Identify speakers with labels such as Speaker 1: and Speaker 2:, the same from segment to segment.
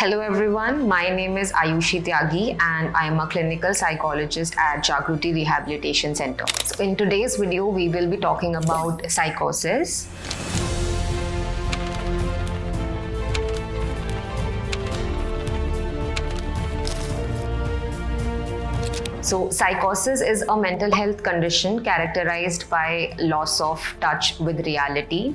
Speaker 1: Hello everyone, my name is Ayushi Tyagi and I am a clinical psychologist at Jagruti Rehabilitation Center. So in today's video, we will be talking about psychosis. So psychosis is a mental health condition characterized by loss of touch with reality.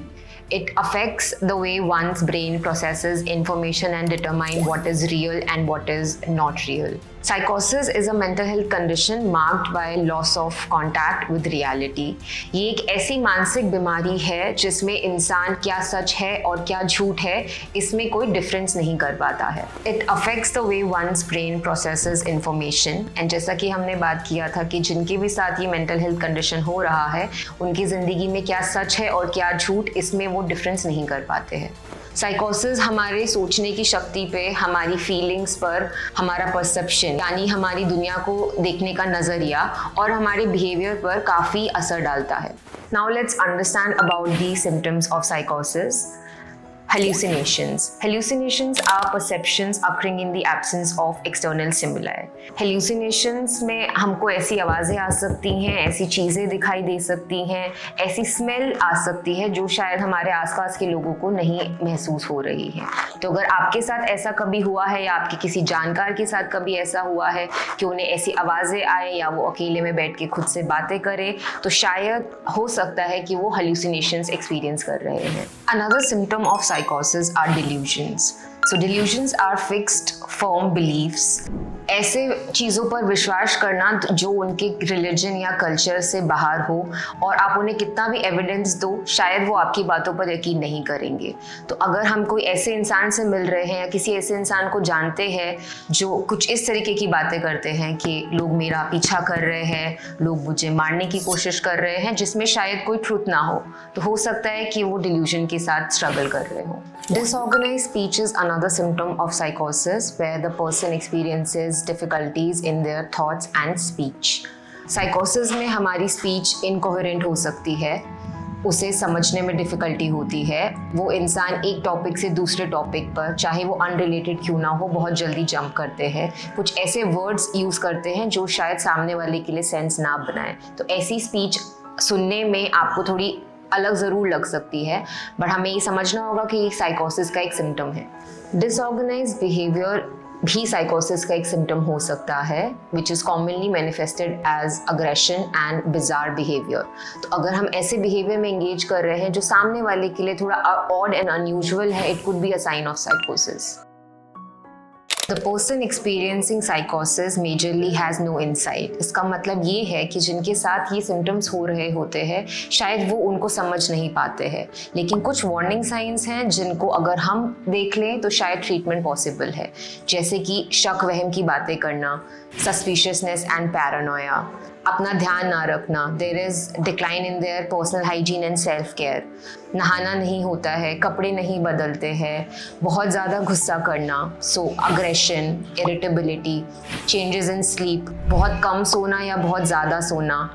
Speaker 1: It affects the way one's brain processes information and determine what is real and what is not real. Psychosis is a mental health condition marked by loss of contact with reality. ये एक ऐसी मानसिक बीमारी है जिसमें इंसान क्या सच है और क्या झूठ है इसमें कोई डिफरेंस नहीं कर पाता है. It affects the way one's brain processes information and जैसा कि हमने बात किया था कि जिनके भी साथ ये मेंटल हेल्थ कंडीशन हो रहा है उनकी ज़िंदगी में क्या सच है और क्या झूठ इसमें वो डिफरेंस नहीं कर पाते हैं. साइकोसिस हमारे सोचने की शक्ति पे, हमारी फीलिंग्स पर, हमारा परसेप्शन यानी हमारी दुनिया को देखने का नज़रिया और हमारे बिहेवियर पर काफ़ी असर डालता है. Now let's understand about the symptoms of साइकोसिस. Hallucinations. Hallucinations are perceptions occurring in the absence of external stimuli. Hallucinations में हमको ऐसी आवाज़ें आ सकती हैं, ऐसी चीज़ें दिखाई दे सकती हैं, ऐसी स्मेल आ सकती है जो शायद हमारे आसपास के लोगों को नहीं महसूस हो रही है. तो अगर आपके साथ ऐसा कभी हुआ है या आपके किसी जानकार के साथ कभी ऐसा हुआ है कि उन्हें ऐसी आवाज़ें आए या वो अकेले में बैठ के खुद से बातें करें तो शायद हो सकता है कि वो hallucinations एक्सपीरियंस कर रहे हैं. Another symptom of psychosis are delusions. So delusions are fixed, firm beliefs. ऐसे चीज़ों पर विश्वास करना जो उनके रिलीजन या कल्चर से बाहर हो और आप उन्हें कितना भी एविडेंस दो शायद वो आपकी बातों पर यकीन नहीं करेंगे. तो अगर हम कोई ऐसे इंसान से मिल रहे हैं या किसी ऐसे इंसान को जानते हैं जो कुछ इस तरीके की बातें करते हैं कि लोग मेरा पीछा कर रहे हैं, लोग मुझे मारने की कोशिश कर रहे हैं जिसमें शायद कोई ट्रूथ ना हो, तो हो सकता है कि वो डिल्यूजन के साथ स्ट्रगल कर रहे हो. Disorganized speech is another symptom of psychosis where the person experiences difficulties in their thoughts and speech. Psychosis में हमारी speech incoherent हो सकती है, उसे समझने में डिफ़िकल्टी होती है. वो इंसान एक टॉपिक से दूसरे टॉपिक पर चाहे वो अनरिलेटेड क्यों ना हो बहुत जल्दी जंप करते हैं, कुछ ऐसे वर्ड्स यूज़ करते हैं जो शायद सामने वाले के लिए सेंस ना बनाए. तो ऐसी स्पीच सुनने में आपको थोड़ी अलग ज़रूर लग सकती है बट हमें ये समझना होगा कि ये साइकोसिस का एक सिम्टम है. डिसऑर्गेनाइज्ड बिहेवियर भी साइकोसिस का एक सिम्टम हो सकता है which is commonly manifested as aggression and bizarre behaviour. तो अगर हम ऐसे बिहेवियर में एंगेज कर रहे हैं जो सामने वाले के लिए थोड़ा ऑड एंड अनयूजुअल है, it could be a sign of साइकोसिस. The person experiencing psychosis majorly has no insight. इसका मतलब ये है कि जिनके साथ ये सिम्टम्स हो रहे होते हैं शायद वो उनको समझ नहीं पाते हैं, लेकिन कुछ वार्निंग साइंस हैं जिनको अगर हम देख लें तो शायद ट्रीटमेंट पॉसिबल है, जैसे कि शक वहम की बातें करना, सस्पिशियसनेस एंड पैरानोया, अपना ध्यान ना रखना, there is decline in their personal hygiene and self care, नहाना नहीं होता है, कपड़े नहीं बदलते हैं, बहुत ज़्यादा गुस्सा करना, so aggression, irritability, changes in sleep, बहुत कम सोना या बहुत ज़्यादा सोना,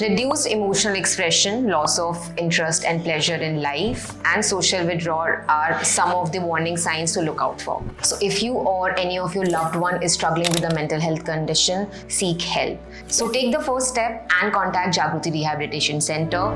Speaker 1: reduced emotional expression, loss of interest and pleasure in life, and social withdrawal are some of the warning signs to look out for. So if you or any of your loved one is struggling with a mental health condition, seek help. So take the first step and contact Jagruti Rehabilitation Center.